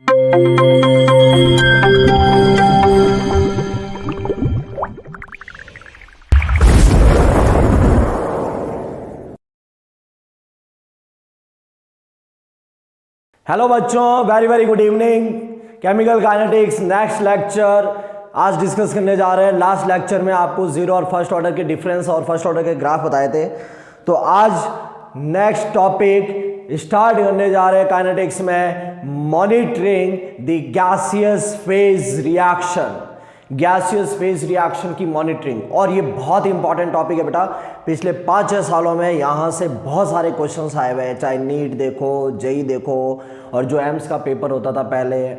Hello बच्चों, very very good evening. Chemical kinetics next lecture आज discuss करने जा रहे हैं। लास्ट लेक्चर में आपको जीरो और फर्स्ट ऑर्डर के डिफरेंस और फर्स्ट ऑर्डर के ग्राफ बताए थे। तो आज नेक्स्ट टॉपिक स्टार्ट करने जा रहे हैं काइनेटिक्स में, monitoring the gaseous phase reaction. Gaseous phase reaction की मॉनिटरिंग, और ये बहुत इंपॉर्टेंट टॉपिक है बेटा। पिछले 5-6 सालों में यहाँ से बहुत सारे क्वेश्चंस आए हुए हैं, चाहे नीट देखो, जेई देखो, और जो एम्स का पेपर होता था पहले,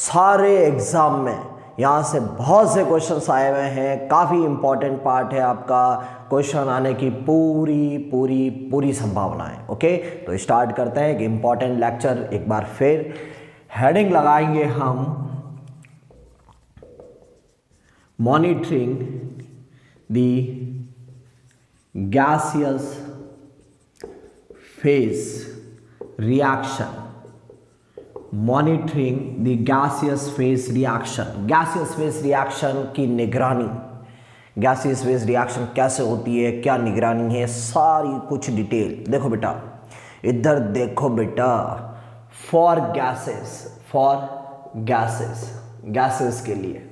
सारे एग्जाम में यहाँ से बहुत से क्वेश्चंस आए हुए हैं। काफ़ी इंपॉर्टेंट पार्ट है आपका, क्वेश्चन आने की पूरी पूरी पूरी संभावना है। ओके, तो स्टार्ट करते हैं। एक इंपॉर्टेंट लेक्चर एक बार फिर हेडिंग लगाएंगे हम, monitoring the gaseous phase reaction। Monitoring the gaseous phase reaction। gaseous phase reaction की निगरानी, gaseous phase reaction कैसे होती है, क्या निगरानी है, सारी कुछ डिटेल। देखो बेटा, इधर देखो बेटा, फॉर गैसेस के लिए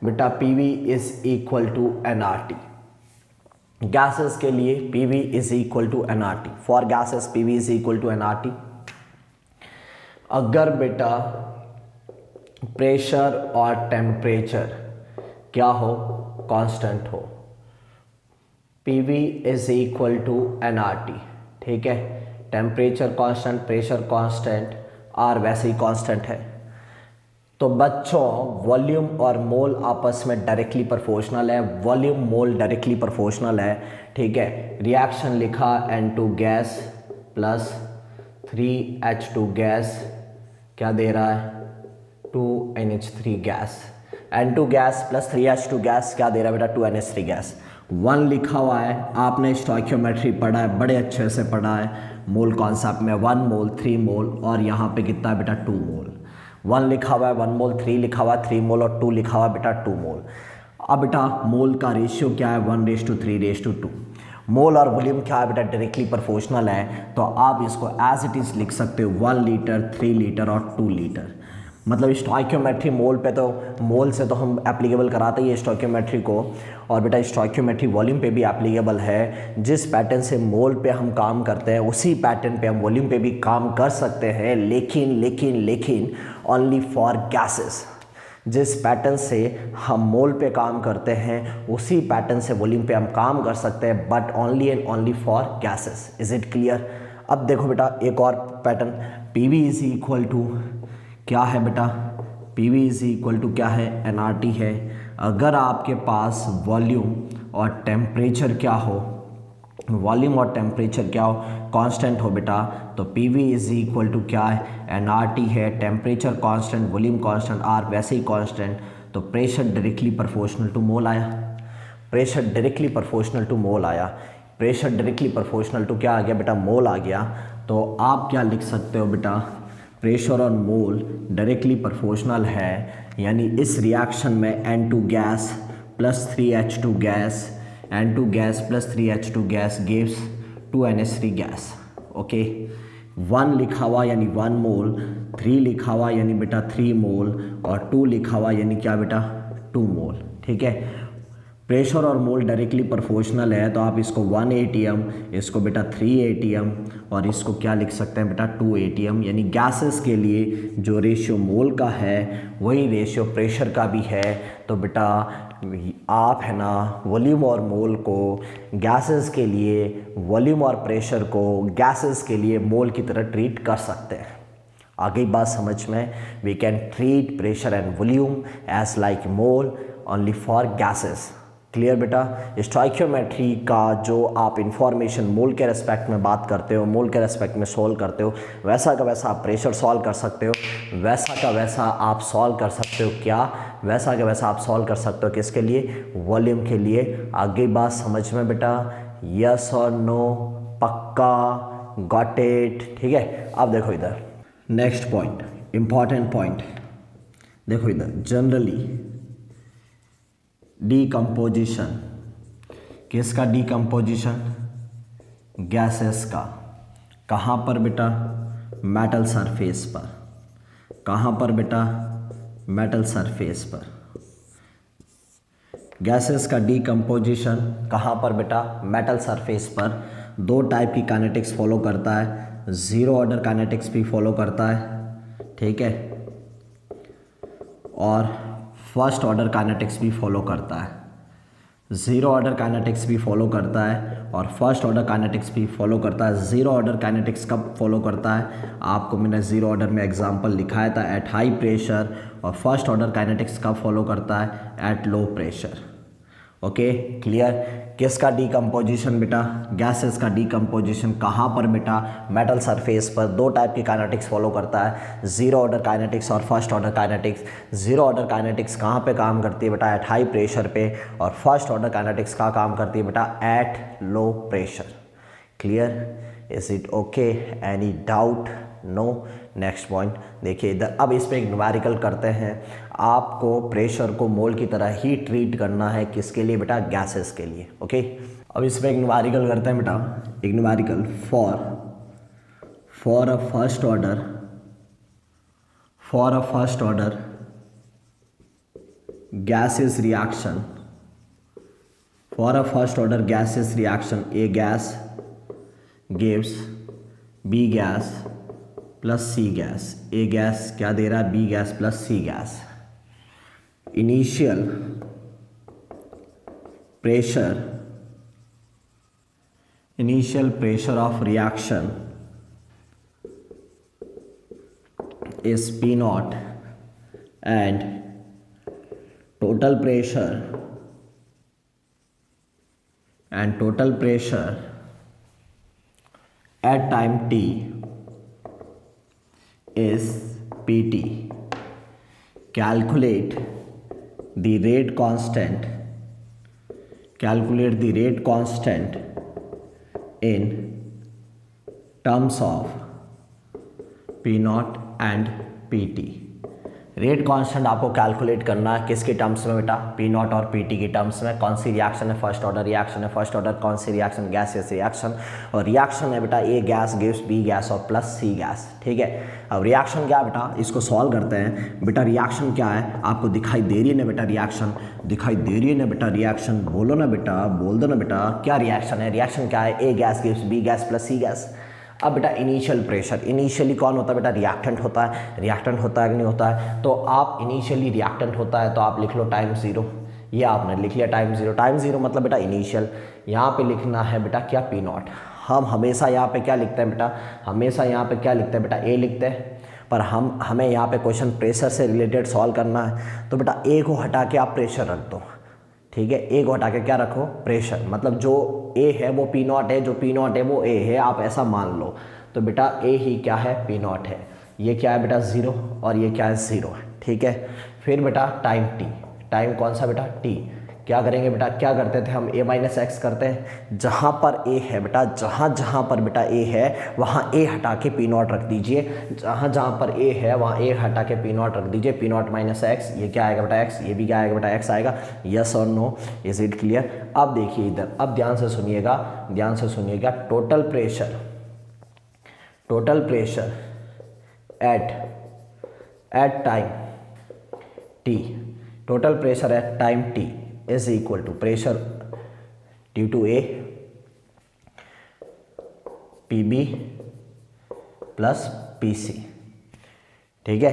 बेटा PV is equal to nRT। Gases के लिए PV is equal to nRT। For gases PV is equal to nRT। अगर बेटा प्रेशर और टेम्परेचर क्या हो, कांस्टेंट हो, PV is equal to nRT। ठीक है, temperature constant, pressure constant, R वैसे ही कांस्टेंट है। तो बच्चों, वॉल्यूम और मोल आपस में डायरेक्टली प्रोपोर्शनल है। वॉल्यूम मोल डायरेक्टली प्रोपोर्शनल है। ठीक है, रिएक्शन लिखा N2 gas plus 3H2 gas क्या दे रहा है, 2NH3 gas. N2 gas plus 3H2 gas क्या दे रहा है बेटा, 2NH3 गैस। 1 लिखा हुआ है, आपने स्टोइकियोमेट्री पढ़ा है, बड़े अच्छे से पढ़ा है मोल कॉन्सेप्ट में। 1 मोल, 3 मोल, और यहाँ पे कितना है बेटा, 2 मोल। 1 लिखा हुआ है 1 मोल, 3 लिखा हुआ है 3 मोल, और 2 लिखा हुआ है बेटा 2 मोल। अब बेटा मोल का रेशियो क्या है, 1:3:2। मोल और वॉल्यूम क्या है बेटा, डायरेक्टली प्रोपोर्शनल है। तो आप इसको एज इट इज़ लिख सकते हो 1 लीटर, 3 लीटर और 2 लीटर। मतलब स्टोइकियोमेट्री मोल पे, तो मोल से तो हम एप्लीकेबल कराते ही है स्टोइकियोमेट्री को, और बेटा स्टोइकियोमेट्री वॉल्यूम पे भी एप्लीकेबल है। जिस पैटर्न से मोल पे हम काम करते हैं उसी पैटर्न पे हम वॉल्यूम पे भी काम कर सकते हैं, लेकिन ओनली फॉर गैसेस। जिस पैटर्न से हम मोल पे काम करते हैं उसी पैटर्न से वॉल्यूम पे हम काम कर सकते हैं, but only and only for gases. Is it clear? अब देखो बेटा एक और pattern, PV is equal to क्या है बेटा, PV इज इक्वल टू क्या है, nRT है। अगर आपके पास वॉल्यूम और टेम्परेचर क्या हो, वॉल्यूम और टेम्परेचर क्या हो, कांस्टेंट हो बेटा, तो PV इज इक्वल टू क्या है, nRT है। Temperature constant, volume constant, R वैसे ही कांस्टेंट, तो प्रेशर डायरेक्टली प्रोपोर्शनल टू मोल आया। प्रेशर डायरेक्टली प्रोपोर्शनल टू मोल आया। प्रेशर डायरेक्टली प्रोपोर्शनल टू क्या आ गया बेटा, मोल आ गया। तो आप क्या लिख सकते हो बेटा, प्रेशर और मोल डायरेक्टली प्रोपोर्शनल है, यानी इस रिएक्शन में N2 gas plus 3H2 gas, N2 gas plus 3H2 gas gives 2NH3 gas. Okay, 1 लिखा हुआ यानी 1 मोल, 3 लिखा हुआ यानी बेटा 3 मोल, और 2 लिखा हुआ यानी क्या बेटा, 2 मोल। ठीक है, प्रेशर और मोल डायरेक्टली प्रोपोर्शनल है, तो आप इसको 1 ATM, इसको बेटा 3 ATM, और इसको क्या लिख सकते हैं बेटा 2 ATM। यानी गैसेस के लिए जो रेशियो मोल का है वही रेशियो प्रेशर का भी है। तो बेटा आप है ना वॉल्यूम और मोल को गैसेस के लिए, वॉल्यूम और प्रेशर को गैसेस के लिए मोल की तरह ट्रीट कर सकते हैं। आगे बात समझ में, we can treat pressure and volume as like mole only for gases. Clear बेटा? स्टोइकियोमेट्री का जो आप इंफॉर्मेशन मोल के रेस्पेक्ट में बात करते हो, मोल के रेस्पेक्ट में सॉल्व करते हो, वैसा का वैसा आप प्रेशर सॉल्व कर सकते हो, वैसा का वैसा आप सॉल्व कर सकते हो। क्या? वैसा का वैसा आप सॉल्व कर सकते हो किसके लिए? वॉल्यूम के लिए। आगे बात समझ में बेटा? यस और नो? पक्का? Got it? ठीक है, अब देखो इधर नेक्स्ट पॉइंट, इंपॉर्टेंट पॉइंट देखो इधर, जनरली डीकम्पोजिशन, किसका डीकम्पोजिशन? गैसेस का। कहाँ पर बेटा? मेटल सरफेस पर। कहाँ पर बेटा? मेटल सरफेस पर। गैसेस का डीकम्पोजिशन कहाँ पर बेटा? मेटल सरफेस पर। दो टाइप की काइनेटिक्स फॉलो करता है, ज़ीरो ऑर्डर काइनेटिक्स भी फॉलो करता है, ठीक है, और फर्स्ट ऑर्डर काइनेटिक्स भी फॉलो करता है। ज़ीरो ऑर्डर काइनेटिक्स भी फॉलो करता है और फर्स्ट ऑर्डर काइनेटिक्स भी फॉलो करता है। ज़ीरो ऑर्डर काइनेटिक्स कब फॉलो करता है? आपको मैंने ज़ीरो ऑर्डर में एग्जांपल लिखाया था, एट हाई प्रेशर। और फर्स्ट ऑर्डर काइनेटिक्स कब फॉलो करता है? Eight low pressure. Okay, clear. किसका डीकम्पोजिशन बेटा? गैसेस का डीकम्पोजिशन कहाँ पर बेटा? मेटल सरफेस पर। दो टाइप की काइनेटिक्स फॉलो करता है, ज़ीरो ऑर्डर काइनेटिक्स और first order kinetics. Zero order kinetics कहाँ पे काम करती है बेटा? एट हाई प्रेशर पे। और फर्स्ट ऑर्डर काइनेटिक्स का काम करती है बेटा? At low pressure. Clear? Is it okay? Any doubt? No. Next point देखिए इधर, अब इस पे एक न्यूमेरिकल करते हैं। आपको प्रेशर को मोल की तरह ही ट्रीट करना है, किसके लिए बेटा? गैसेस के लिए। ओके, अब इस पे एक न्यूमेरिकल करते हैं बेटा, एक numerical for a first order gaseous reaction, for a first order gaseous reaction, A gas gives B gas plus C gas. A gas क्या दे रहा है? B gas plus C gas. Initial pressure of reaction is P naught and total pressure at time t is Pt. Calculate the rate constant in terms of P naught and Pt. Rate constant आपको calculate करना है किसके terms में बेटा? P not और PT के terms में। कौन सी रिएक्शन है? फर्स्ट ऑर्डर रिएक्शन है। फर्स्ट ऑर्डर कौन सी रिएक्शन? Gaseous reaction. और रिएक्शन है बेटा ए गैस गिव्स बी गैस और प्लस सी गैस, ठीक है। अब रिएक्शन क्या बेटा? इसको सॉल्व करते हैं बेटा। रिएक्शन क्या है? आपको दिखाई दे रही है ना बेटा? रिएक्शन दिखाई दे रही है ना बेटा? रिएक्शन बोलो ना बेटा, बोल दो ना बेटा, क्या रिएक्शन है? रिएक्शन क्या है? A gas gives B gas plus C gas. अब बेटा इनिशियल प्रेशर, इनिशियली कौन होता है बेटा? रिएक्टेंट होता है। रिएक्टेंट होता है कि नहीं होता है? तो आप इनिशियली रिएक्टेंट होता है तो आप लिख लो टाइम ज़ीरो। ये आपने लिख लिया टाइम ज़ीरो। टाइम ज़ीरो मतलब बेटा इनिशियल। यहाँ पे लिखना है बेटा क्या? P not. हम हमेशा यहाँ पे क्या लिखते हैं बेटा? हमेशा यहाँ पे क्या लिखते हैं बेटा? ए लिखते हैं। पर हमें यहाँ पे क्वेश्चन प्रेशर से रिलेटेड सॉल्व करना है, तो बेटा ए को हटा के आप प्रेशर रख दो, ठीक है। ए को हटा के क्या रखो? प्रेशर। मतलब जो ए है वो पी नॉट है, जो पी नॉट है वो ए है, आप ऐसा मान लो। तो बेटा ए ही क्या है? पी नॉट है। ये क्या है बेटा? ज़ीरो। और ये क्या है? ज़ीरो है, ठीक है। फिर बेटा टाइम टी, टाइम कौन सा बेटा? टी। क्या करेंगे बेटा? क्या करते थे हम? ए माइनस एक्स करते हैं। जहाँ पर ए है बेटा, जहाँ पर बेटा ए है वहाँ ए हटा के पी नॉट रख दीजिए। जहाँ पर ए है वहाँ ए हटा के पी नॉट रख दीजिए। पी नॉट माइनस एक्स, ये क्या आएगा बेटा? एक्स। ये भी क्या आएगा बेटा? एक्स आएगा। यस और नो? Is it clear? अब देखिए इधर, अब ध्यान से सुनिएगा। Total pressure at time T, total pressure at time T is equal to pressure due to A PB plus PC, ठीक है।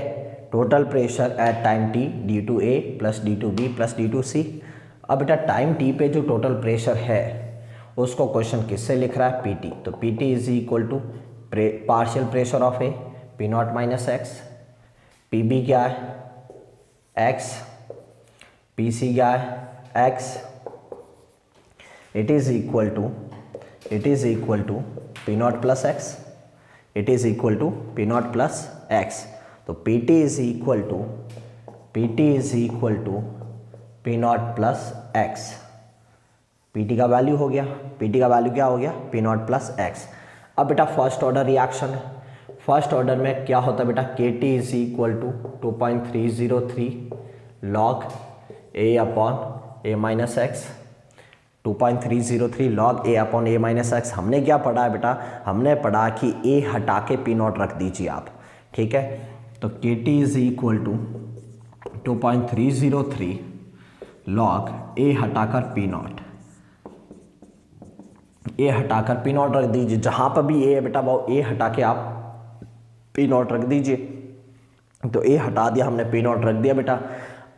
Total pressure at time t D two A plus D two B plus D two C. अब बेटा time T पे जो total pressure है उसको question किससे लिख रहा है? पीटी। तो PT is equal to partial pressure of A P not minus x. PB क्या है? एक्स। पीसी क्या है? X. It is equal to P not plus x. It is equal to P not plus x. तो P T is equal to P not plus x. P T का value हो गया, P T का value क्या हो गया? P not plus x. अब बेटा फर्स्ट ऑर्डर रिएक्शन है। फर्स्ट ऑर्डर में क्या होता है बेटा, k T is equal to 2.303 log a upon a minus x, 2.303 log a upon a minus x. हमने क्या पढ़ा है बेटा, हमने पढ़ा कि ए हटा के पी नॉट रख दीजिए आप, ठीक है। तो K T is equal to 2.303 log A हटाकर पी नॉट, ए हटाकर पी नॉट रख दीजिए। जहाँ पर भी ए है बेटा वो ए हटा के आप पी नॉट रख दीजिए। तो ए हटा दिया हमने, पी नॉट रख दिया बेटा।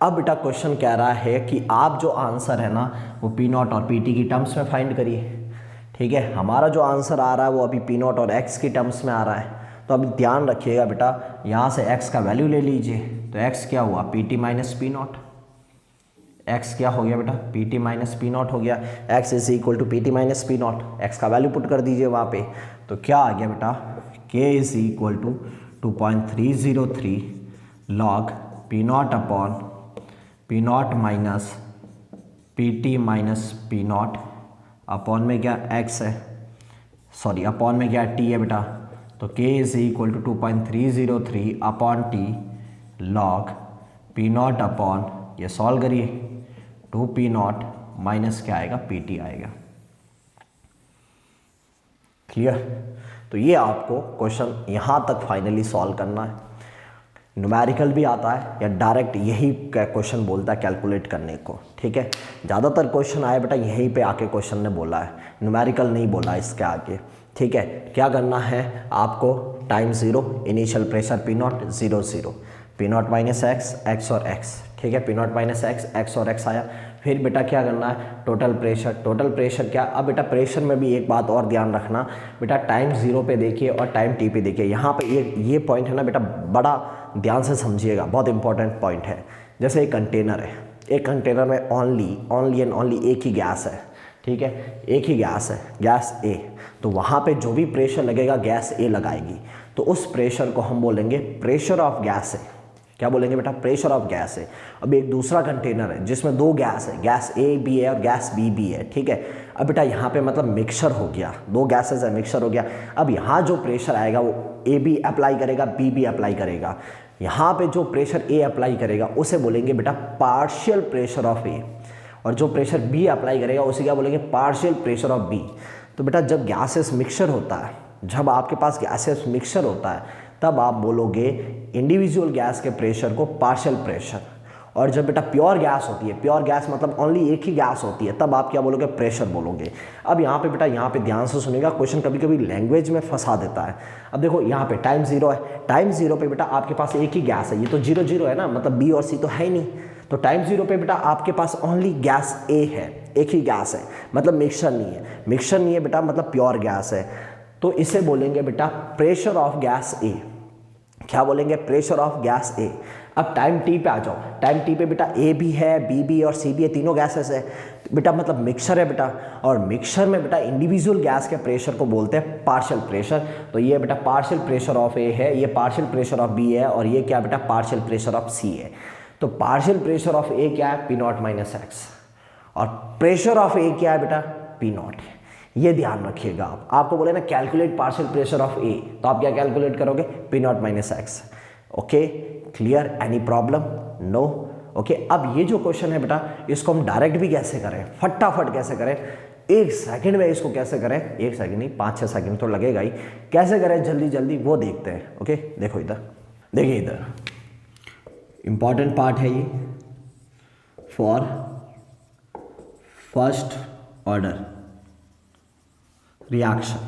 अब बेटा क्वेश्चन कह रहा है कि आप जो आंसर है ना वो पी नॉट और पी टी की टर्म्स में फाइंड करिए, ठीक है। हमारा जो आंसर आ रहा है वो अभी पी नॉट और एक्स की टर्म्स में आ रहा है। तो अभी ध्यान रखिएगा बेटा, यहाँ से एक्स का वैल्यू ले लीजिए। तो एक्स क्या हुआ, p t minus p naught. X क्या हो गया बेटा, p t minus p naught हो गया। X is equal to p t minus p naught. X का वैल्यू पुट कर दीजिए वहाँ पे। तो क्या आ गया बेटा, k is equal to 2.303 log p naught upon p not minus p t minus p naught. Upon में क्या एक्स है, सॉरी अपॉन में क्या टी है बेटा। तो k is equal to 2.303 upon t log p naught upon, ये solve करिए, 2 पी नॉट माइनस क्या आएगा, पी टी आएगा। क्लियर। तो ये आपको क्वेश्चन यहाँ तक फाइनली सॉल्व करना है। न्यूमेरिकल भी आता है या डायरेक्ट यही क्वेश्चन बोलता है कैलकुलेट करने को, ठीक है। ज़्यादातर क्वेश्चन आए बेटा यहीं पे आके क्वेश्चन ने बोला है, न्यूमेरिकल नहीं बोला इसके आगे, ठीक है। क्या करना है आपको, time 0, initial pressure P not 0 0, P not minus x, x और एक्स, ठीक है। P not minus x, x और एक्स आया। फिर बेटा क्या करना है, टोटल प्रेशर। टोटल प्रेशर क्या, अब बेटा प्रेशर में भी एक बात और ध्यान रखना बेटा, टाइम 0 पे देखिए और टाइम टी पे देखिए। यहाँ पे ये पॉइंट है ना बेटा, बड़ा ध्यान से समझिएगा, बहुत इंपॉर्टेंट पॉइंट है। जैसे एक कंटेनर है, एक कंटेनर में ओनली एंड ओनली एक ही गैस है, ठीक है। एक ही गैस है, गैस ए। तो वहाँ पे जो भी प्रेशर लगेगा गैस ए लगाएगी। तो उस प्रेशर को हम बोलेंगे प्रेशर ऑफ गैस है। क्या बोलेंगे बेटा, प्रेशर ऑफ गैस है। अब एक दूसरा कंटेनर है जिसमें 2 गैस है, गैस ए भी है और गैस बी भी है, ठीक है। अब बेटा यहाँ पे मतलब मिक्सचर हो गया, 2 गैसेस है, मिक्सचर हो गया। अब यहाँ जो प्रेशर आएगा वो ए भी अप्लाई करेगा, बी भी अप्लाई करेगा। यहाँ पे जो प्रेशर ए अप्लाई करेगा उसे बोलेंगे बेटा पार्शियल प्रेशर ऑफ ए, और जो प्रेशर बी अप्लाई करेगा उसे क्या बोलेंगे, पार्शियल प्रेशर ऑफ बी। तो बेटा जब गैसेस मिक्सचर होता है, जब आपके पास गैसेस मिक्सचर होता है तब आप बोलोगे इंडिविजुअल गैस के प्रेशर को पार्शियल प्रेशर। और जब बेटा प्योर गैस होती है, प्योर गैस मतलब ओनली एक ही गैस होती है, तब आप क्या बोलोगे, प्रेशर बोलोगे। अब यहाँ पे बेटा, यहाँ पे ध्यान से सुनिएगा, क्वेश्चन कभी कभी लैंग्वेज में फंसा देता है। अब देखो यहाँ पे टाइम 0 है, टाइम 0 पे बेटा आपके पास एक ही गैस है, ये तो 0 0 है ना, मतलब बी और सी तो है ही नहीं। तो टाइम 0 पे बेटा आपके पास ओनली गैस ए है, एक ही गैस है, मतलब मिक्सचर नहीं है। मिक्सचर नहीं है बेटा मतलब प्योर गैस है। तो इसे बोलेंगे बेटा प्रेशर ऑफ गैस ए। क्या बोलेंगे, प्रेशर ऑफ गैस ए। अब टाइम टी पे आ जाओ, टाइम टी पे बेटा ए भी है, बी भी और सी भी है, तीनों गैसेस है बेटा, मतलब मिक्सचर है बेटा। और मिक्सचर में बेटा इंडिविजुअल गैस के प्रेशर को बोलते हैं पार्शियल प्रेशर। तो ये बेटा पार्शियल प्रेशर ऑफ ए है, ये पार्शियल प्रेशर ऑफ बी है, और ये क्या बेटा पार्शियल प्रेशर ऑफ सी है। तो पार्शियल प्रेशर ऑफ ए क्या है, पी नॉट माइनस एक्स, और प्रेशर ऑफ ए क्या है बेटा, पी नॉट है। ये ध्यान रखिएगा। आपको बोले ना calculate partial pressure of a, तो आप क्या कैलकुलेट करोगे, p not minus x. Okay, clear, any problem, no. Okay, अब ये जो क्वेश्चन है बेटा, इसको हम डायरेक्ट भी कैसे करें, फटाफट कैसे करें, 1 सेकंड में इसको कैसे करें, 1 सेकंड नहीं 5-6 सेकंड तो लगेगा ही, कैसे करें जल्दी जल्दी वो देखते हैं। ओके, देखो इधर, देखिए इधर इंपॉर्टेंट पार्ट है ये, फॉर फर्स्ट ऑर्डर रिएक्शन,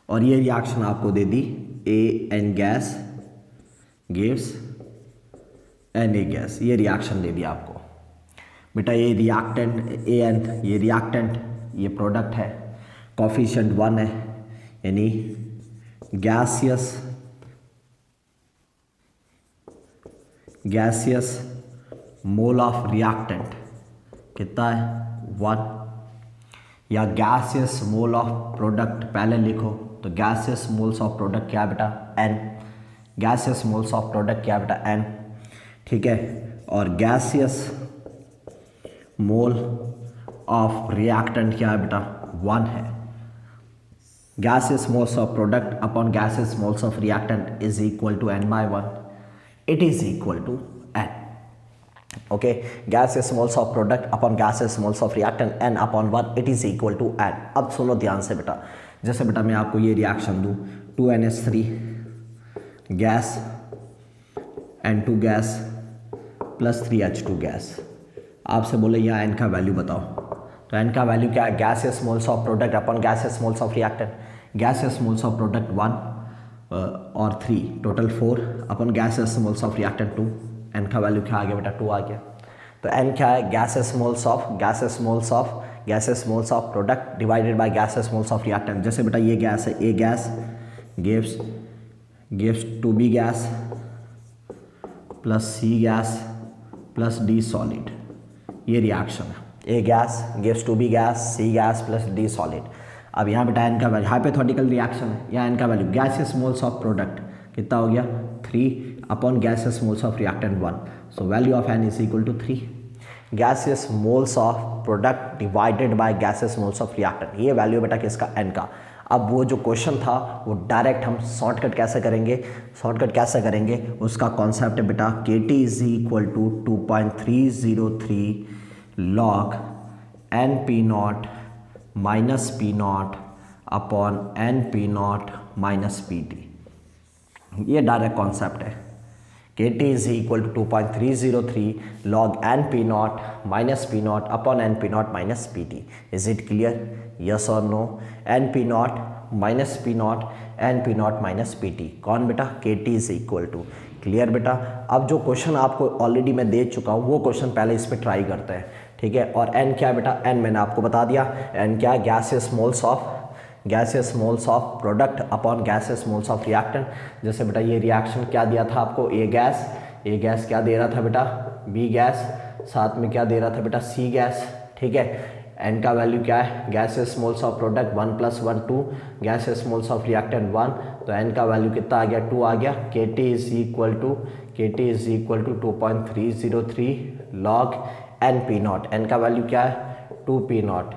और ये रिएक्शन आपको दे दी A N gas gives N A gas, ये रिएक्शन दे दिया आपको बेटा। ये रिएक्टेंट ए एन, ये रिएक्टेंट, ये प्रोडक्ट है, कॉफिशिएंट 1 है, यानी गैसियस मोल ऑफ रिएक्टेंट कितना है, 1, या गैसियस मोल ऑफ प्रोडक्ट पहले लिखो, तो गैसियस मोल्स ऑफ प्रोडक्ट क्या है बेटा, n, gaseous moles of product क्या है बेटा, n, ठीक है। और गैसियस मोल ऑफ रिएक्टेंट क्या है बेटा, 1 है। gaseous moles of product upon gaseous moles of reactant is equal to n by 1. It is equal to n. Okay, gaseous moles of product upon gaseous moles of reactant n upon 1, it is equal to n. अब सुनो ध्यान से बेटा, जैसे बेटा मैं आपको ये रिएक्शन दूँ 2NH3 gas N2 gas plus 3H2 gas, आपसे बोले यहाँ n का वैल्यू बताओ, तो n का वैल्यू क्या है? Gases moles of product upon gases moles of reactant, gases moles of product 1 और 3 total 4 upon gases moles of reactant 2, n का वैल्यू क्या आ गया बेटा? 2 आ गया। तो n क्या है? Gases moles of product divided by gases moles of reactant. जैसे बेटा ये गैस है, A gas gives 2B gas plus C gas plus D solid, ये रिएक्शन है। A gas gives 2B gas, C gas plus D solid. अब यहाँ बेटा n का वैल्यू, हाइपोथेटिकल रिएक्शन है, यहाँ n का value gases moles of product कितना हो गया? 3 upon gases moles of reactant 1, so value of n is equal to 3। Gases moles of product divided by gases moles of reactant, ये value बेटा किसका? n का। अब वो जो क्वेश्चन था वो डायरेक्ट हम शॉर्टकट कैसे करेंगे, उसका कॉन्सेप्ट है बेटा KT is equal to 2.303 log NP0 minus P0 upon NP0 minus PT, ये डायरेक्ट कॉन्सेप्ट है। KT is equal to 2.303 log NP0 minus P0 upon NP0 minus PT। Is it clear? Yes और no? NP0 minus P0, NP0 minus PT, कौन बेटा? KT is equal to. Clear बेटा? अब जो question आपको already मैं दे चुका हूँ वो क्वेश्चन पहले इस पर ट्राई करते हैं, ठीक है। और n क्या है बेटा? n मैंने आपको बता दिया, n क्या है? Gases moles of product upon gases moles of reactant. जैसे बेटा ये रिएक्शन क्या दिया था आपको? ए गैस क्या दे रहा था बेटा? B गैस, साथ में क्या दे रहा था बेटा? C गैस, ठीक है। n का वैल्यू क्या है? Gases moles of product 1 + 1 2, gases moles of reactant 1, तो n का वैल्यू कितना आ गया? 2 आ गया। KT is equal to 2.303 log NP0, n का वैल्यू क्या है? 2P0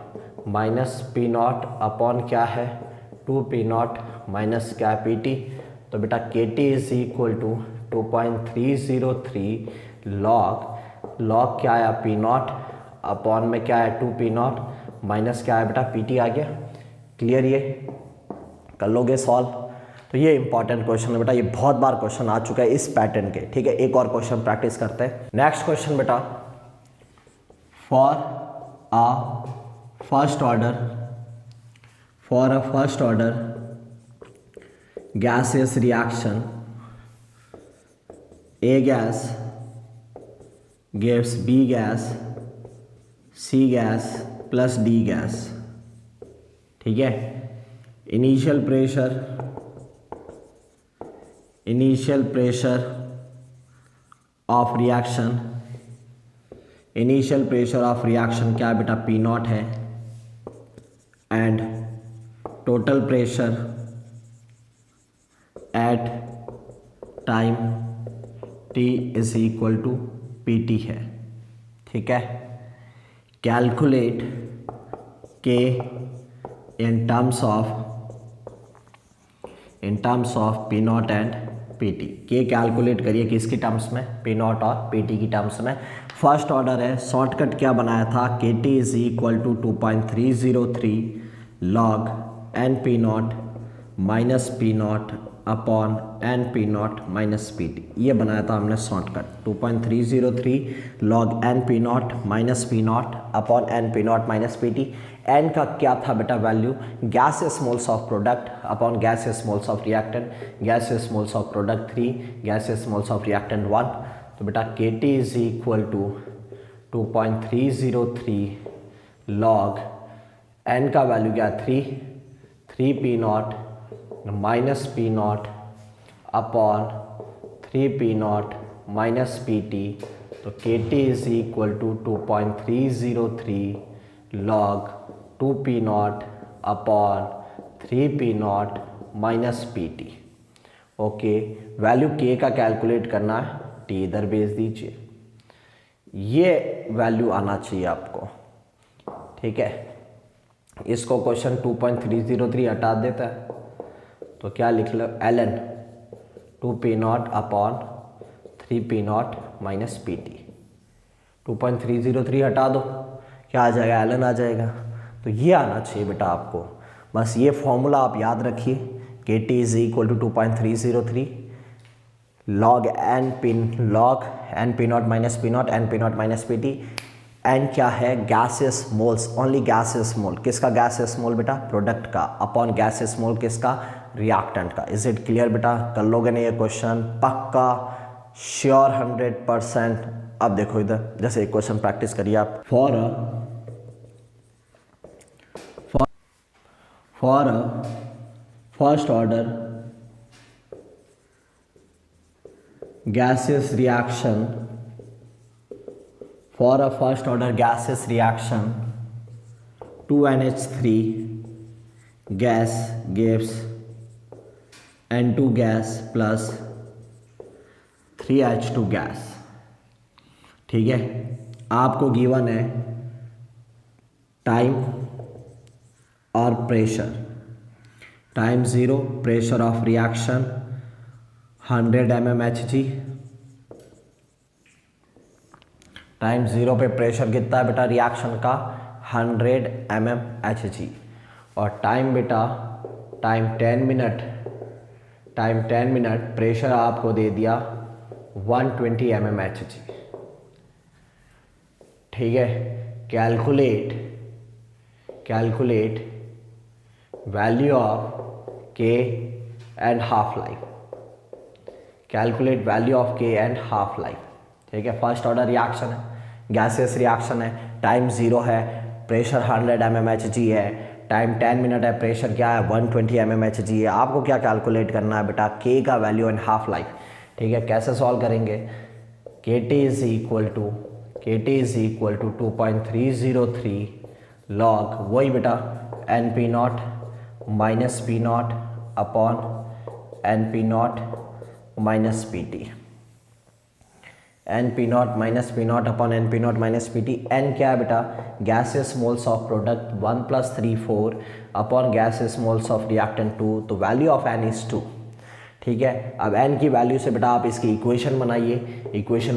माइनस P0 अपॉन क्या है? 2P0 माइनस क्या है? PT। तो बेटा KT is equal to 2.303 log क्या है? P0 अपॉन में क्या है? 2P0 माइनस क्या है बेटा? PT आ गया। क्लियर? ये कर लोगे सॉल्व? तो ये इंपॉर्टेंट क्वेश्चन है बेटा, ये बहुत बार क्वेश्चन आ चुका है इस पैटर्न के, ठीक है। एक और क्वेश्चन प्रैक्टिस करते हैं। नेक्स्ट क्वेश्चन बेटा, for a first order gaseous reaction, A gas gives B gas, C gas plus D gas, ठीक है। इनिशियल प्रेशर ऑफ रिएक्शन क्या बेटा? P0 है, and total pressure at time t is equal to PT है, ठीक है। Calculate K in terms of P0 and PT। K calculate करिए किसकी टर्म्स में? P0 और PT की टर्म्स में। फर्स्ट ऑर्डर है, शॉर्टकट क्या बनाया था? KT is equal to 2.303 log NP0 minus P0 upon NP0 minus PT, ये बनाया था हमने shortcut. 2.303 log NP0 minus P0 upon NP0 minus PT। n का क्या था बेटा value? Gases moles of product upon gases moles of reactant, gases moles of product 3, gases moles of reactant 1। तो बेटा KT is equal to 2.303 log n का value क्या? 3P0 minus P0 upon 3P0 minus PT। तो KT is equal to 2.303 log 2P0 upon 3P0 minus PT। Okay, value K का calculate करना है, T इधर भेज दीजिए, ये वैल्यू आना चाहिए आपको, ठीक है। इसको क्वेश्चन 2.303 हटा देता है तो क्या लिख लो, ln 2p0 upon 3p0 minus pt। 2.303 हटा दो, क्या आ जाएगा, ln आ जाएगा। तो ये आना चाहिए बेटा आपको, बस ये फॉर्मूला आप याद रखिए, kt is equal to 2.303 log n p0 minus p0 n p0 minus pt। n क्या है, gases moles, only gases mole. किसका गैसेस मोल बेटा, प्रोडक्ट का, अपॉन गैसेस मोल किसका, रिएक्टेंट का। इज इट क्लियर बेटा, कर लोगे ना ये क्वेश्चन पक्का, श्योर 100%। अब देखो इधर, जैसे एक क्वेश्चन प्रैक्टिस करिए आप। For a first order gaseous reaction, for a first order gaseous reaction 2NH3 gas gives N2 gas plus 3H2 gas। ठीक है, आपको गिवन है टाइम और pressure. Time 0, pressure of reaction 100 mmHg। Time 0 पे pressure कितना है बेटा रिएक्शन का, 100 mmHg। और टाइम बेटा, टाइम 10 मिनट, प्रेशर आपको दे दिया 120 mmHg। ठीक है, कैलकुलेट वैल्यू ऑफ के and half life. Calculate value of के एंड हाफ लाइफ। ठीक है, फर्स्ट ऑर्डर रिएक्शन है, गैसेस रिएक्शन है, टाइम 0 है, प्रेशर 100 mmHg है, टाइम 10 मिनट है, प्रेशर क्या है 120 mmHg है। आपको क्या कैलकुलेट करना है बेटा, के का वैल्यू एंड हाफ लाइफ। ठीक है, कैसे सॉल्व करेंगे, KT is equal to 2.303 log, वही बेटा NP0 minus P0 upon NP0 minus pt। NP0 minus P0 upon NP0 minus pt। n क्या है बेटा, gases moles of product 1 + 3 4 upon gases moles of reactant 2। तो वैल्यू ऑफ n इज 2। ठीक है, अब n की वैल्यू से बेटा आप इसकी इक्वेशन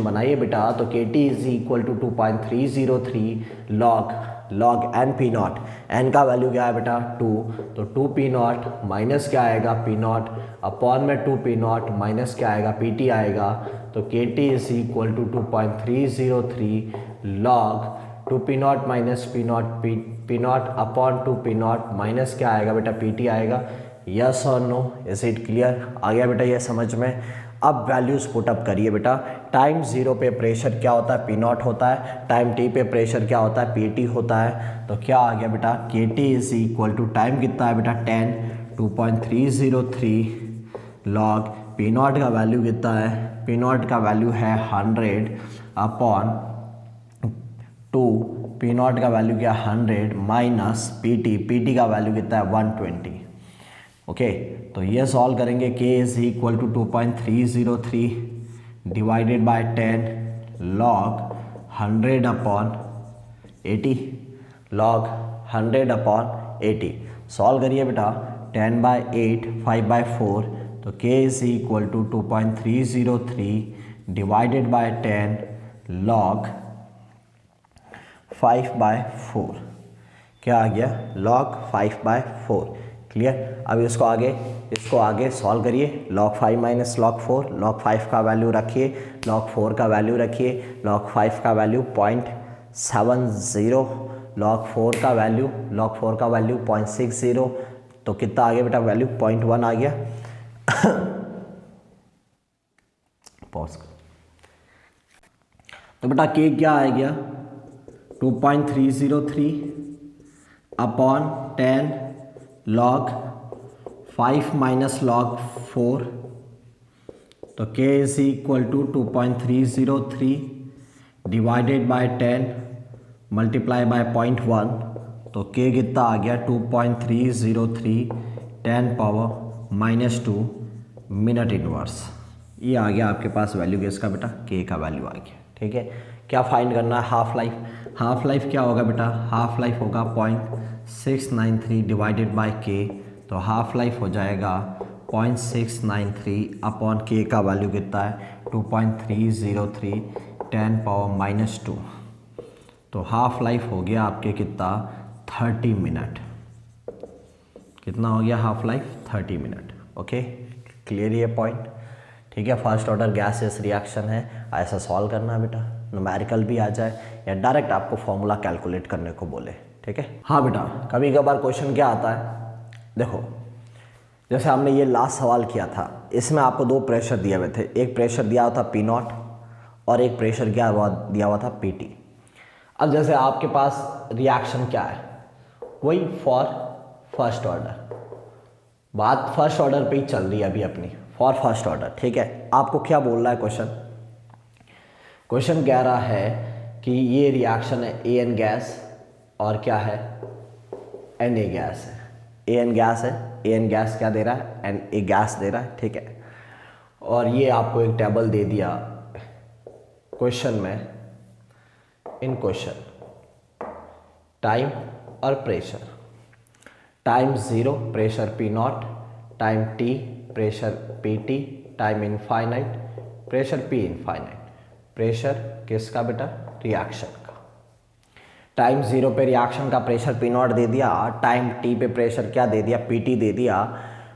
बनाइए बेटा। तो KT is equal to 2.303 log NP0। n का वैल्यू क्या है बेटा 2, तो 2p0 माइनस क्या आएगा P0 अपॉन में 2p0 माइनस क्या आएगा PT आएगा। तो KT is equal to 2.303 log 2p0 minus P0 upon 2p0 minus क्या आएगा बेटा PT आएगा। यस और नो, इज इट क्लियर, आ गया बेटा ये समझ में। अब वैल्यूज पुटअप करिए बेटा। टाइम 0 पे प्रेशर क्या होता है, P0 होता है। टाइम t पे प्रेशर क्या होता है, PT होता है। तो क्या आ गया बेटा, KT is equal to time कितना है बेटा 10, 2.303 लॉग P0 का वैल्यू कितना है, P0 का वैल्यू है 100 अपॉन 2, P0 का वैल्यू क्या 100 माइनस PT का वैल्यू कितना है 120। ओके, तो ये सॉल्व करेंगे। K is equal to 2.303 divided by 10 log 100 upon 80 log 100 upon 80। Solve करिए बेटा, 10/8 5/4। तो K is equal to 2.303 divided by 10 log 5/4। क्या आ गया, लॉग 5/4। क्लियर। अब इसको आगे सॉल्व करिए। log 5 माइनस log 4, log 5 का वैल्यू रखिए, log 4 का वैल्यू रखिए, log 5 का वैल्यू 0.70, log 4 का वैल्यू 0.60। तो कितना आ गया बेटा वैल्यू 0.1 आ गया। पॉज। तो बेटा के क्या आ गया 2.303 अपॉन 10 log 5 माइनस log 4। तो k is equal to 2.303 divided by 10 multiply by 0.1। तो k कितना आ गया 2.303 10 पावर -2 मिनट इनवर्स। ये आ गया आपके पास वैल्यू किसका बेटा, k का वैल्यू आ गया। ठीक है। क्या फाइंड करना है? Half life. हाफ लाइफ क्या होगा बेटा? हाफ लाइफ होगा 0.693 डिवाइडेड बाय के, तो हाफ लाइफ हो जाएगा 0.693 अपॉन के का वैल्यू कितना है 2.303 10⁻⁻²। तो हाफ लाइफ हो गया आपके कितना 30 मिनट। कितना हो गया half life? 30 minute. Okay, clear ये पॉइंट? ठीक है। फर्स्ट ऑर्डर गैसियस रिएक्शन है, ऐसा सॉल्व करना है बेटा, न्यूमेरिकल भी आ जाए या डायरेक्ट आपको फॉर्मूला कैलकुलेट करने को बोले। ठीक है। हाँ बेटा, कभी कभार क्वेश्चन क्या आता है, देखो जैसे हमने ये लास्ट सवाल किया था, इसमें आपको दो प्रेशर दिए हुए थे, एक प्रेशर दिया हुआ था P0 और एक प्रेशर दिया हुआ था PT। अब जैसे आपके पास रिएक्शन क्या है, वही फॉर फर्स्ट ऑर्डर, बात फर्स्ट ऑर्डर पे ही चल रही है अभी अपनी, फॉर फर्स्ट ऑर्डर। ठीक है। आपको क्या बोल रहा है क्वेश्चन? क्वेश्चन कह रहा है कि ये रिएक्शन है AN गैस और क्या है Na गैस है। AN गैस है, AN गैस क्या दे रहा है? Na गैस दे रहा है। ठीक है। और ये आपको एक टेबल दे दिया क्वेश्चन में, इन क्वेश्चन टाइम और pressure. Time 0 pressure P0, time T pressure PT, time infinite pressure P infinite. Pressure किसका बेटा? रिएक्शन का। टाइम 0 पे रिएक्शन का प्रेशर P0 दे दिया, टाइम T पे प्रेशर क्या दे दिया? PT दे दिया,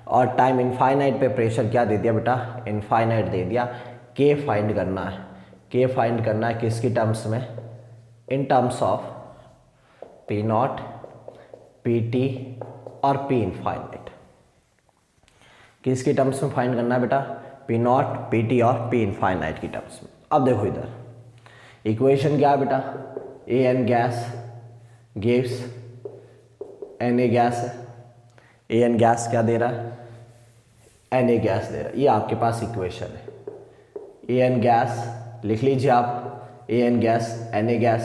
और टाइम इनफाइनाइट पे प्रेशर क्या दे दिया बेटा? इनफाइनाइट दे दिया। K फाइंड करना है। K फाइंड करना है किसकी टर्म्स में? इन टर्म्स ऑफ P0, PT और P इनफाइनाइट। किसकी टर्म्स में फाइंड करना है बेटा? P0, PT और P इनफाइनाइट की टर्म्स में। अब देखो इधर इक्वेशन क्या है बेटा? AN gas gives Na gas है। AN गैस क्या दे रहा है? Na गैस दे रहा है। ये आपके पास इक्वेशन है। AN गैस लिख लीजिए आप, AN गैस Na गैस।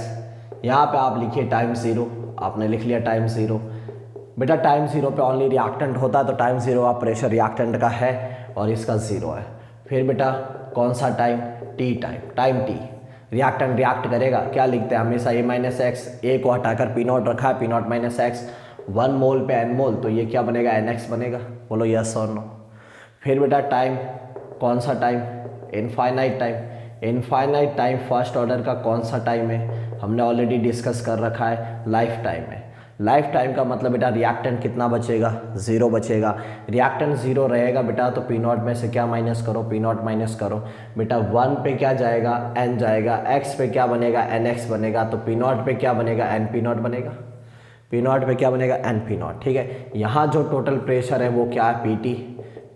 यहाँ पे आप लिखिए टाइम 0, आपने लिख लिया टाइम 0। बेटा टाइम 0 पे ओनली रिएक्टेंट होता है, तो टाइम 0 आप प्रेशर रिएक्टेंट का है और इसका 0 है। फिर बेटा कौन सा time? T time. Time T reactant react करेगा, क्या लिखते हैं हमेशा? A-X। A को हटाकर P0 रखा है, P0 X 1 मोल पे N मोल, तो ये क्या बनेगा? NX बनेगा। बोलो यस और नो। फिर बेटा टाइम कौन सा time? Infinite time. Infinite time first order का कौन सा टाइम है? हमने ऑलरेडी डिस्कस कर रखा है, लाइफ टाइम है। लाइफ टाइम का मतलब बेटा रिएक्टेंट कितना बचेगा? 0 बचेगा। रिएक्टेंट 0 रहेगा बेटा, तो P0 में से क्या माइनस करो? P0 माइनस करो बेटा। 1 पे क्या जाएगा? N जाएगा। X पे क्या बनेगा? NX बनेगा। तो P0 पे क्या बनेगा? NP0 बनेगा। P0 पे क्या बनेगा? NP0। ठीक है। यहाँ जो टोटल प्रेशर है वो क्या है? PT।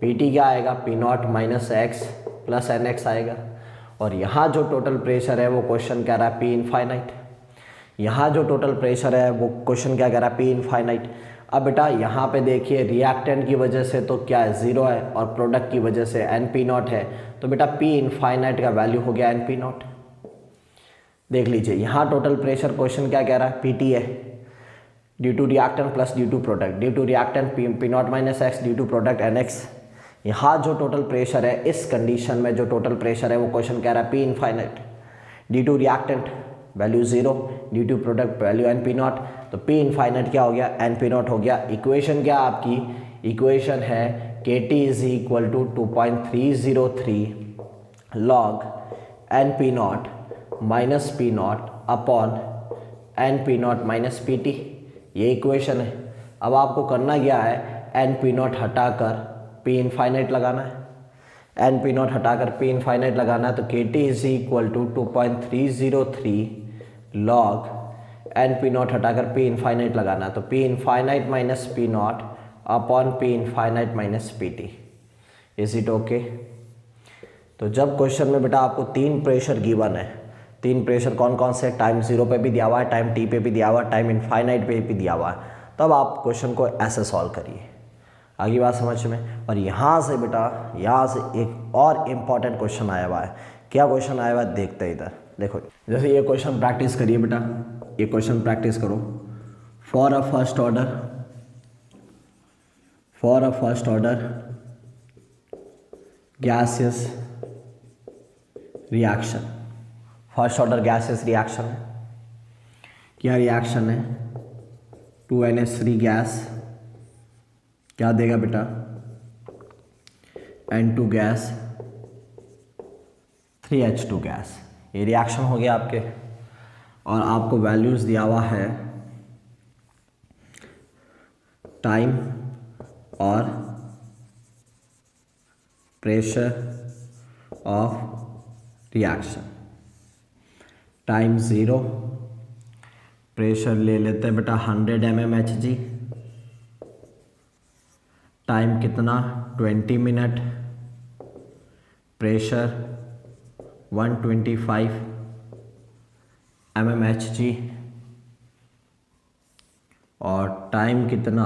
PT क्या आएगा? P0 X प्लस NX आएगा। और यहाँ जो टोटल प्रेशर है वो क्वेश्चन कह रहा है P इनफाइनाइट। यहाँ जो टोटल प्रेशर है वो क्वेश्चन क्या कह रहा है? P infinite. अब बेटा यहाँ पे देखिए रिएक्टेंट की वजह से तो क्या है? 0 है, और प्रोडक्ट की वजह से NP0 है, तो बेटा P इनफाइनाइट का वैल्यू हो गया NP0। देख लीजिए यहाँ टोटल प्रेशर क्वेश्चन क्या कह रहा है? PT है, due to reactant plus due to product, due to reactant P0 X, due to product NX। यहाँ जो टोटल प्रेशर है, इस कंडीशन में जो टोटल प्रेशर है वो क्वेश्चन कह रहा है P infinite. Due to reactant value 0, due to product value NP0, तो P इनफाइनाइट क्या हो गया? NP0 हो गया। इक्वेशन क्या आपकी? इक्वेशन है KT is equal to 2.303 log NP0 minus P0 upon NP0 minus PT। ये इक्वेशन है। अब आपको करना क्या है? NP0 हटाकर P इनफाइनाइट लगाना है। NP0 हटाकर P इनफाइनाइट लगाना है, तो KT is equal to 2.303 log NP0 हटाकर P इनफाइनाइट लगाना है, तो P infinite minus P0 upon P infinite minus PT। Is it okay? तो जब क्वेश्चन में बेटा आपको 3 प्रेशर गिवन है, 3 प्रेशर कौन कौन से? टाइम 0 पे भी दिया हुआ है, टाइम T पे भी दिया हुआ है, टाइम इनफाइनाइट पे भी दिया हुआ है, तब आप क्वेश्चन को ऐसे सॉल्व करिए। आगे बात समझ में। और यहाँ से बेटा यहाँ से एक और इम्पॉर्टेंट क्वेश्चन आया हुआ है। क्या क्वेश्चन आया हुआ है देखते हैं इधर। देखो जैसे ये क्वेश्चन प्रैक्टिस करिए बेटा, ये क्वेश्चन प्रैक्टिस करो। For a first order gaseous reaction, first order gases reaction है, क्या रिएक्शन है, 2NH3 गैस क्या देगा बेटा, N2 गैस 3H2 गैस। ये रिएक्शन हो गया आपके, और आपको वैल्यूज़ दिया हुआ है टाइम और pressure of reaction. Time 0, pressure ले लेते हैं बेटा 100 mmHg, टाइम कितना 20 मिनट, प्रेशर 125 mmHg, और टाइम कितना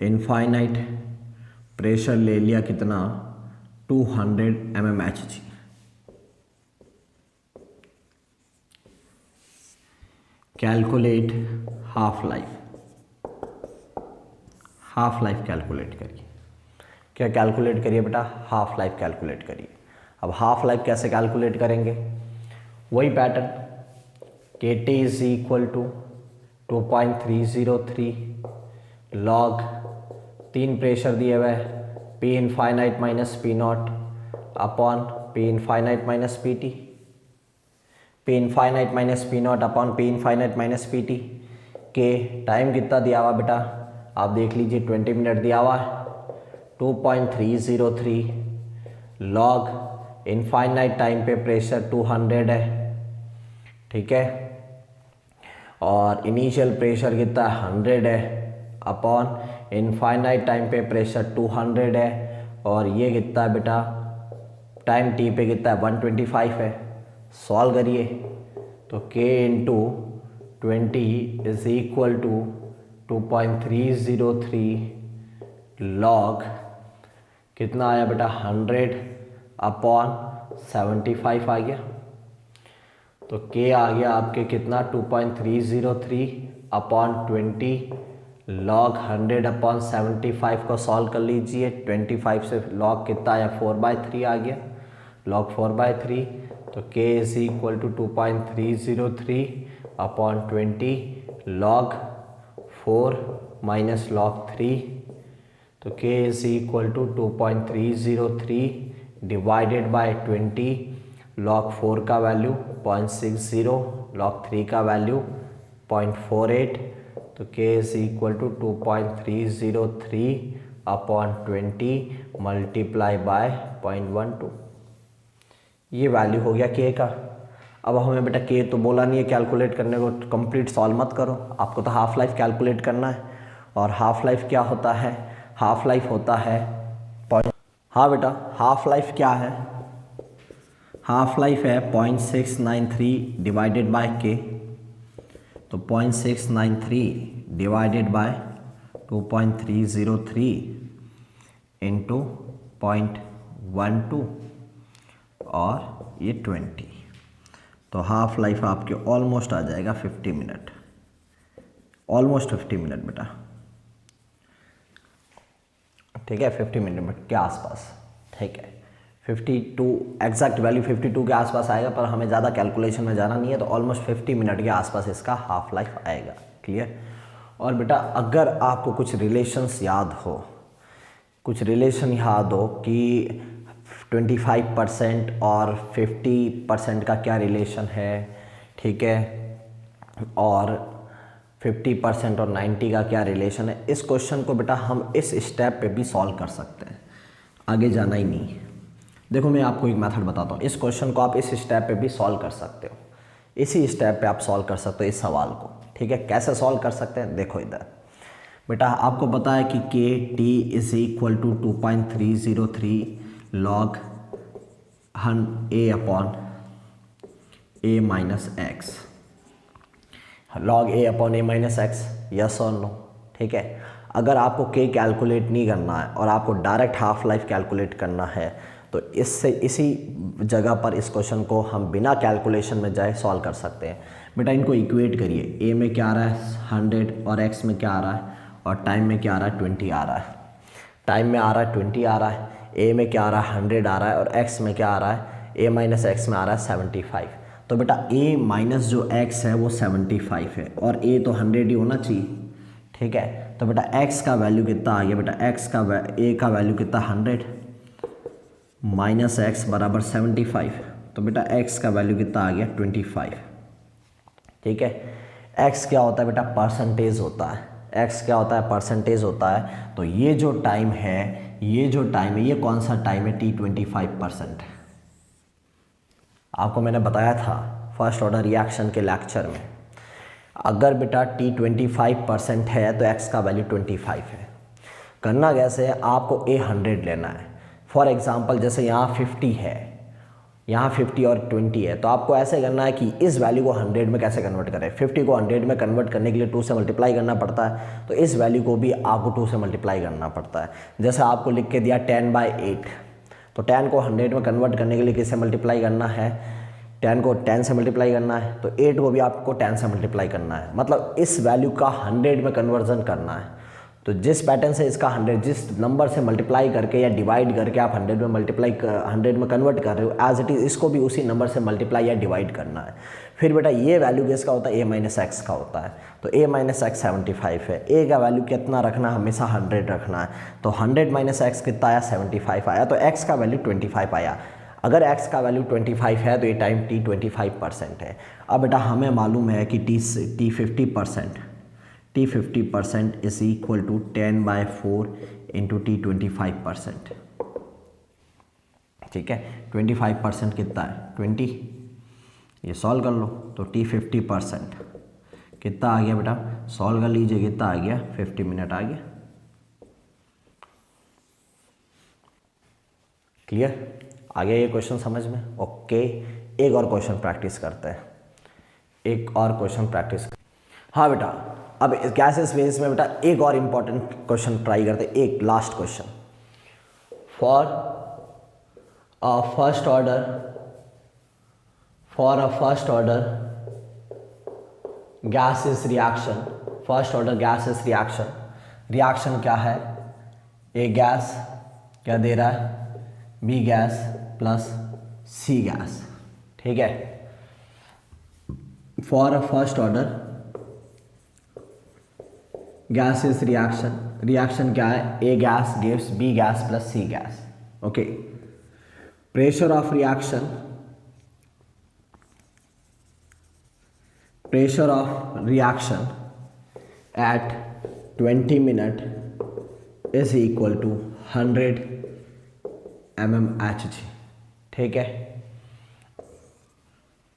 इनफाइनाइट, प्रेशर ले लिया कितना 200 mmHg। Calculate half life, half life calculate करिए। क्या कैलकुलेट करिए बेटा, हाफ लाइफ कैलकुलेट करिए। अब हाफ लाइफ कैसे कैलकुलेट करेंगे, वही pattern, KT is equal to 2.303 log 3 pressure दिए हुए P infinite minus P not upon P infinite minus PT, P infinite minus P not upon P infinite minus PT के time कितना दिया हुआ बेटा, आप देख लीजिए 20 मिनट दिया हुआ है, 2.303 लॉग इनफाइनाइट टाइम पे प्रेशर 200 है, ठीक है, और इनिशियल प्रेशर कितना 100 है अपॉन इनफाइनाइट टाइम पे प्रेशर 200 है, और ये कितना है बेटा टाइम t पे कितना है 125 है। सॉल्व करिए तो k into 20 is equal to 2.303 log कितना आया बेटा 100 अपॉन 75 आ गया, तो k आ गया आपके कितना 2.303 अपॉन 20 लॉग 100 अपॉन 75 को सॉल्व कर लीजिए, 25 से लॉग कितना आया 4/3 आ गया, लॉग 4/3, तो k is equal to 2.303 upon 20 log 4 minus log 3, तो k is equal to 2.303 divided by 20, log 4 का वैल्यू 0.60, लॉग 3 का वैल्यू 0.48, तो k is equal to 2.303 upon 20 multiply by 0.12, ये वैल्यू हो गया k का। अब हमें बेटा k तो बोला नहीं है कैलकुलेट करने को, कंप्लीट सॉल्व मत करो, आपको तो हाफ लाइफ कैलकुलेट करना है, और हाफ लाइफ क्या होता है, हाफ लाइफ होता है हाँ बेटा हाफ लाइफ क्या है, हाफ लाइफ है 0.693 डिवाइडेड बाय k, तो 0.693 डिवाइडेड बाय 2.303 इंटू 0.12 और ये 20, तो हाफ लाइफ आपके ऑलमोस्ट आ जाएगा 50 मिनट, ऑलमोस्ट 50 मिनट बेटा, ठीक है, 50 मिनट के आसपास, ठीक है, 52 एग्जैक्ट वैल्यू 52 के आसपास आएगा, पर हमें ज़्यादा कैलकुलेशन में जाना नहीं है, तो ऑलमोस्ट 50 मिनट के आसपास इसका हाफ लाइफ आएगा, क्लियर। और बेटा अगर आपको कुछ रिलेशंस याद हो, कुछ रिलेशन याद हो कि 25% और 50% का क्या रिलेशन है, ठीक है, और 50% और 90 का क्या रिलेशन है, इस क्वेश्चन को बेटा हम इस स्टेप पे भी सॉल्व कर सकते हैं, आगे जाना ही नहीं है। देखो मैं आपको एक मेथड बताता हूँ, इस क्वेश्चन को आप इस स्टेप पे भी सॉल्व कर सकते हो, इसी स्टेप पे आप सॉल्व कर सकते हो इस सवाल को, ठीक है। कैसे सॉल्व कर सकते हैं, देखो इधर बेटा आपको पता है कि KT is equal to 2.303 log A upon A minus x, log A upon A minus x, yes और नो, ठीक है। अगर आपको K कैलकुलेट नहीं करना है और आपको डायरेक्ट हाफ लाइफ कैलकुलेट करना है, तो इससे इसी जगह पर इस क्वेश्चन को हम बिना कैलकुलेशन में जाए सॉल्व कर सकते हैं। बेटा इनको इक्वेट करिए, A में क्या आ रहा है 100 और X में क्या आ रहा है, और टाइम में क्या आ रहा है 20 आ रहा है, टाइम में आ रहा है 20 आ रहा है, A में क्या आ रहा है 100 आ रहा है, और X में क्या आ रहा है a माइनस एक्स में आ रहा है 75। तो बेटा a माइनस जो x है वो 75 है और a तो 100 ही होना चाहिए, ठीक है। तो बेटा x का वैल्यू कितना आ गया बेटा, a का वैल्यू कितना 100 माइनस एक्स बराबर 75। तो बेटा x का वैल्यू कितना आ गया 25, ठीक है। x क्या होता है बेटा, परसेंटेज होता है। x क्या होता है, परसेंटेज होता है। तो ये जो टाइम है ये कौन सा टाइम है, T25%। आपको मैंने बताया था फर्स्ट ऑर्डर रिएक्शन के लेक्चर में, अगर बेटा T25% है तो x का वैल्यू 25 है। करना कैसे है, आपको a 100 लेना है। फॉर एग्जांपल जैसे यहाँ 50 है, यहाँ 50 और 20 है, तो आपको ऐसे करना है कि इस वैल्यू को 100 में कैसे कन्वर्ट करें। 50 को 100 में कन्वर्ट करने के लिए 2 से मल्टीप्लाई करना पड़ता है, तो इस वैल्यू को भी आपको 2 से मल्टीप्लाई करना पड़ता है। जैसे आपको लिख के दिया 10/8, तो 10 को 100 में कन्वर्ट करने के लिए किससे मल्टीप्लाई करना है, 10 को 10 से मल्टीप्लाई करना है, तो 8 को भी आपको 10 से मल्टीप्लाई करना है। मतलब इस वैल्यू का 100 में कन्वर्जन करना है। तो जिस पैटर्न से इसका 100 जिस नंबर से मल्टीप्लाई करके या डिवाइड करके आप 100 में कन्वर्ट कर रहे हो, एज इट इज़ इसको भी उसी नंबर से मल्टीप्लाई या डिवाइड करना है। फिर बेटा ये वैल्यू किसका होता है, a माइनस एक्स का होता है। तो a माइनस एक्स 75 है, a का वैल्यू कितना रखना है, हमेशा 100 रखना है। तो 100 माइनस एक्स कितना आया, 75 आया, तो x का वैल्यू 25 आया। अगर x का वैल्यू 25 है तो ये टाइम T25% है। अब बेटा हमें मालूम है कि T50% is equal to 10/4 into T25%, ठीक है। 25% कितना है 20, ये सॉल्व कर लो। तो T50% कितना आ गया बेटा, सॉल्व कर लीजिए, कितना आ गया 50 मिनट आ गया। क्लियर, आ गया ये क्वेश्चन समझ में। ओके, एक और क्वेश्चन प्रैक्टिस करते हैं, हाँ बेटा। अब गैसेस फेज में बेटा एक और इम्पॉर्टेंट क्वेश्चन ट्राई करते हैं, एक last question. For a first order gases reaction, reaction क्या है, ए गैस क्या दे रहा है, B gas plus C gas, ठीक है। For a first order gases reaction क्या है, A gas gives B gas plus C gas, okay. Pressure of reaction at 20 minute is equal to 100 mmHg, ठीक है।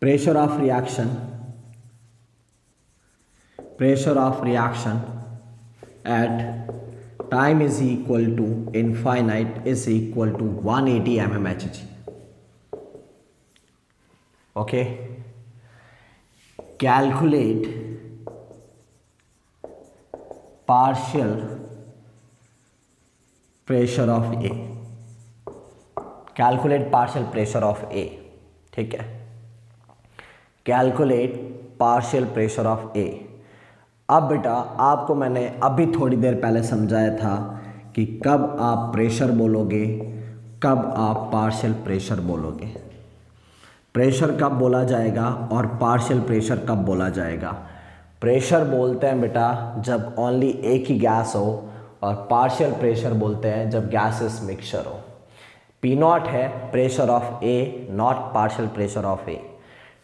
Pressure of reaction at time is equal to infinite is equal to 180 mmHg, okay. Calculate partial pressure of A, ठीक है। Calculate partial pressure of ए। अब बेटा आपको मैंने अभी थोड़ी देर पहले समझाया था कि कब आप प्रेशर बोलोगे, कब आप पार्शियल प्रेशर बोलोगे। प्रेशर कब बोला जाएगा और पार्शियल प्रेशर कब बोला जाएगा। प्रेशर बोलते हैं बेटा जब ओनली एक ही गैस हो, और पार्शियल प्रेशर बोलते हैं जब गैसेस मिक्सचर हो। P0 है pressure of A, not partial pressure of A,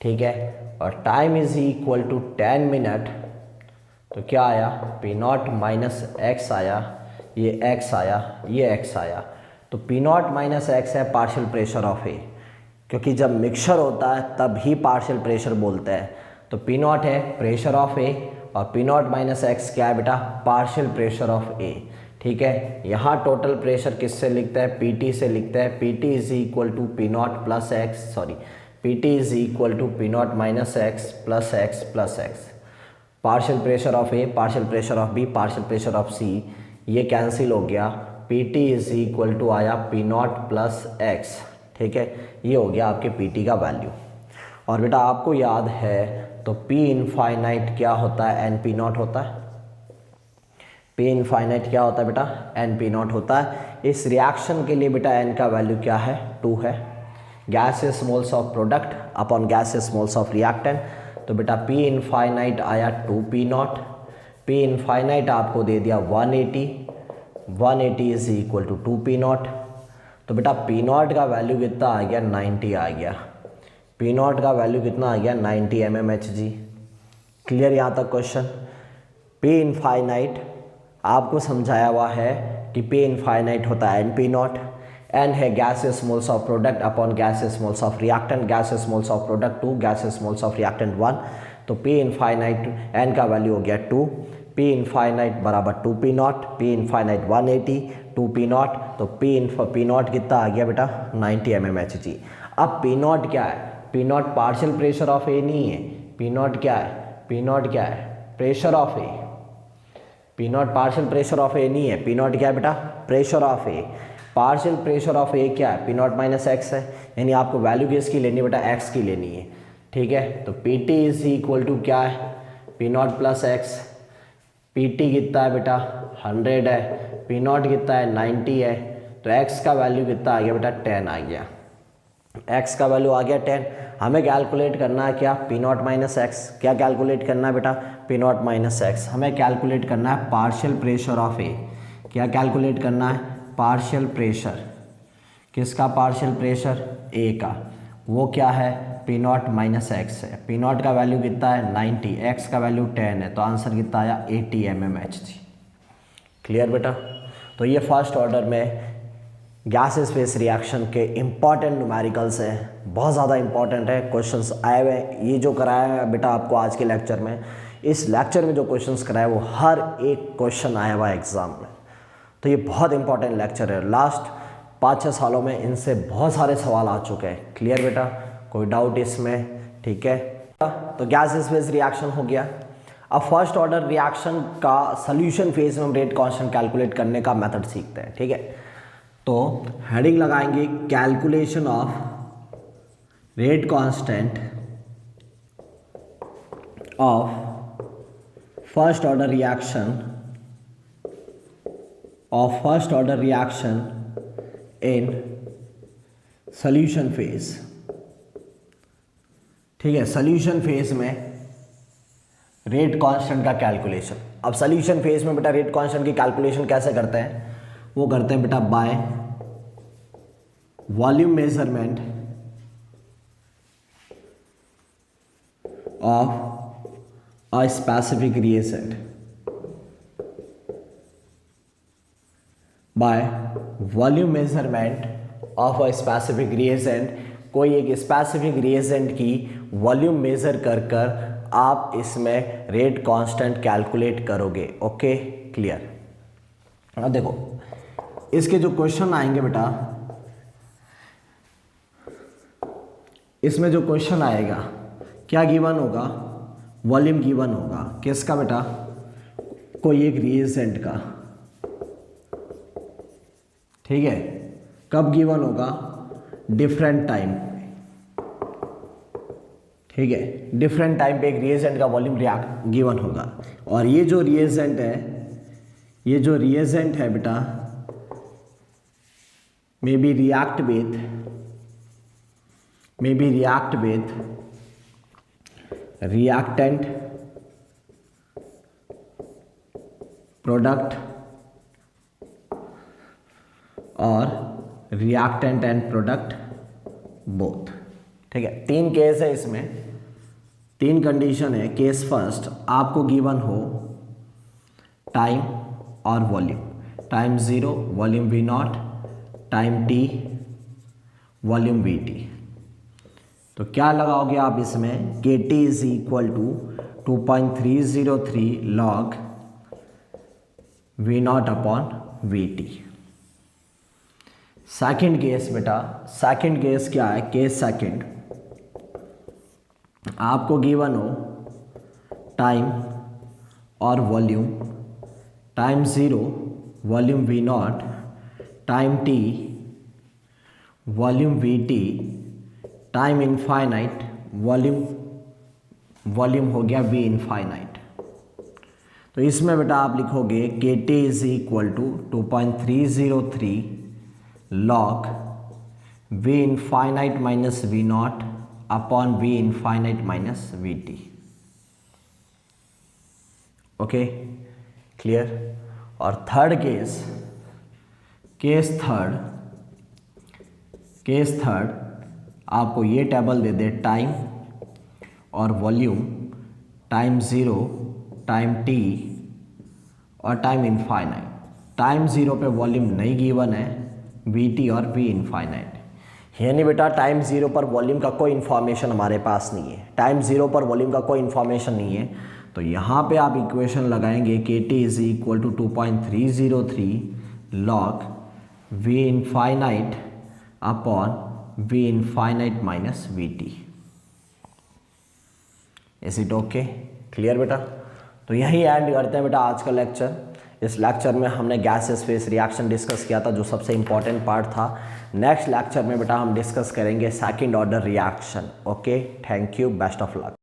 ठीक है। और time is equal to 10 minute, तो क्या आया P0 माइनस एक्स आया, ये x आया, ये x आया। तो P0 माइनस एक्स है पार्शियल प्रेशर ऑफ ए, क्योंकि जब मिक्सचर होता है तब ही पार्शियल प्रेशर बोलते हैं। तो P0 है प्रेशर ऑफ ए और P0 माइनस एक्स क्या है बेटा, पार्शियल प्रेशर ऑफ ए, ठीक है। यहाँ टोटल प्रेशर किससे लिखते हैं, PT से लिखते हैं। PT is equal to P0 plus x, sorry PT is equal to P0 minus x plus x plus x. Partial pressure of A, partial pressure of B, partial pressure of C, ये cancel हो गया। PT is equal to आया P0 plus x, ठीक है। ये हो गया आपके PT का वैल्यू। और बेटा आपको याद है तो P इनफाइनाइट क्या होता है, NP0 होता है। P इनफाइनाइट क्या होता है बेटा, NP0 होता है। इस रिएक्शन के लिए बेटा N का वैल्यू क्या है, 2 है। Gases moles of product upon gases moles of reactant. तो बेटा पी इनफाइनाइट आया 2p0, पी इनफाइनाइट आपको दे दिया 180, 180 इज इक्वल टू 2p0। तो बेटा p0 का वैल्यू कितना आ गया, 90 आ गया। p0 का वैल्यू कितना आ गया, 90 mmHg। क्लियर यहाँ तक क्वेश्चन। p इनफाइनाइट आपको समझाया हुआ है कि p इनफाइनाइट होता है np0, n है gases moles of product upon gases moles of reactant, gases moles of product 2, gases moles of reactant 1। तो p इनफाइनाइट n का वैल्यू हो गया 2, p इनफाइनाइट बराबर 2p0, p इनफाइनाइट 180, 2p0। तो p0 कितना आ गया बेटा, 90 mmHg। अब p0 क्या है, p0 partial pressure of A नहीं है, p0 क्या है, p0 क्या है, pressure of A. p0 partial pressure of A नहीं है, p0 क्या है बेटा, pressure of A. Partial pressure of A क्या है, p0 माइनस एक्स है, यानी आपको वैल्यू किसकी लेनी है बेटा, एक्स की लेनी है। ठीक है, तो pt इज इक्वल टू क्या है, p0 प्लस एक्स। pt कितना है बेटा, 100 है, p0 कितना है, 90 है। तो x का वैल्यू कितना आ गया बेटा, 10 आ गया। x का वैल्यू आ गया 10। हमें कैलकुलेट करना है क्या, p0 माइनस एक्स। क्या कैलकुलेट करना है बेटा, p0 माइनस एक्स। हमें कैलकुलेट करना है पार्शियल प्रेशर ऑफ ए। क्या कैलकुलेट करना है, पार्शियल प्रेशर। किसका पार्शियल प्रेशर, ए का। वो क्या है, p0 माइनस एक्स है। p0 का वैल्यू कितना है, 90, x का वैल्यू 10 है, तो आंसर कितना आया, 80 mmHg। क्लियर बेटा। तो ये फर्स्ट ऑर्डर में गैसेस फेस रिएक्शन के इम्पॉर्टेंट न्यूमेरिकल्स हैं, बहुत ज़्यादा इंपॉर्टेंट है। क्वेश्चंस आए हुए हैं, ये जो कराया है बेटा आपको आज के लेक्चर में, इस लेक्चर में जो क्वेश्चंस कराए वो हर एक क्वेश्चन आया हुआ है एग्ज़ाम में। तो ये बहुत इंपॉर्टेंट लेक्चर है, लास्ट 5-6 सालों में इनसे बहुत सारे सवाल आ चुके हैं। क्लियर बेटा, कोई डाउट इसमें, ठीक है। तो गैसेस फेस रिएक्शन हो गया। अब फर्स्ट ऑर्डर रिएक्शन का सोल्यूशन फेज में हम रेट कांस्टेंट कैलकुलेट करने का मेथड सीखते हैं। ठीक है, तो हेडिंग लगाएंगे calculation of rate constant of first order reaction in solution phase. ठीक है, सॉल्यूशन फेज में रेट कांस्टेंट का कैलकुलेशन। अब सॉल्यूशन फेज में बेटा रेट कांस्टेंट की कैलकुलेशन कैसे करते हैं, वो करते हैं बेटा by volume measurement of a specific reagent. By volume measurement of a specific reagent, कोई एक स्पेसिफिक रिएजेंट की वॉल्यूम मेजर कर आप इसमें रेट कांस्टेंट कैलकुलेट करोगे। Okay, clear. अब देखो इसके जो क्वेश्चन आएंगे बेटा, इसमें जो क्वेश्चन आएगा क्या गिवन होगा, वॉल्यूम गिवन होगा। किसका बेटा, कोई एक रिएजेंट का। ठीक है, कब गिवन होगा, डिफरेंट टाइम। ठीक है, डिफरेंट टाइम पे एक रिएजेंट का वॉल्यूम गिवन होगा। और ये जो रिएजेंट है बेटा may be react with reactant, product और reactant and product both। ठीक है, 3 केस है इसमें, 3 कंडीशन है। केस फर्स्ट, आपको गिवन हो टाइम और volume, time 0 volume V0, time t volume Vt। तो क्या लगाओगे आप इसमें, Kt is equal to 2.303 log V0 upon Vt। Second case बेटा, सेकेंड केस क्या है, केस सेकेंड, आपको गिवन हो टाइम और volume, time 0 volume V0, time t volume Vt, time infinite volume हो गया V इनफाइनाइट। तो इसमें बेटा आप लिखोगे Kt is equal to 2.303 log V infinite minus V not upon V infinite minus V T. Okay, clear. और third case third आपको ये टेबल दे दे टाइम और वॉल्यूम, टाइम 0, टाइम t और टाइम इनफाइनाइट। टाइम 0 पे वॉल्यूम नहीं given है, vt और v इनफाइनाइट। यानी बेटा टाइम 0 पर वॉल्यूम का कोई इन्फॉर्मेशन हमारे पास नहीं है, टाइम 0 पर वॉल्यूम का कोई इन्फॉर्मेशन नहीं है। तो यहाँ पे आप इक्वेशन लगाएंगे K T is equal to 2.303 log V infinite upon V infinite minus V T. Is it okay, clear बेटा। तो यही एंड करते हैं बेटा आज का लेक्चर। इस लेक्चर में हमने गैसेस फेस रिएक्शन डिस्कस किया था, जो सबसे इंपॉर्टेंट पार्ट था। नेक्स्ट लेक्चर में बेटा हम डिस्कस करेंगे second order reaction. Okay, thank you, best of luck.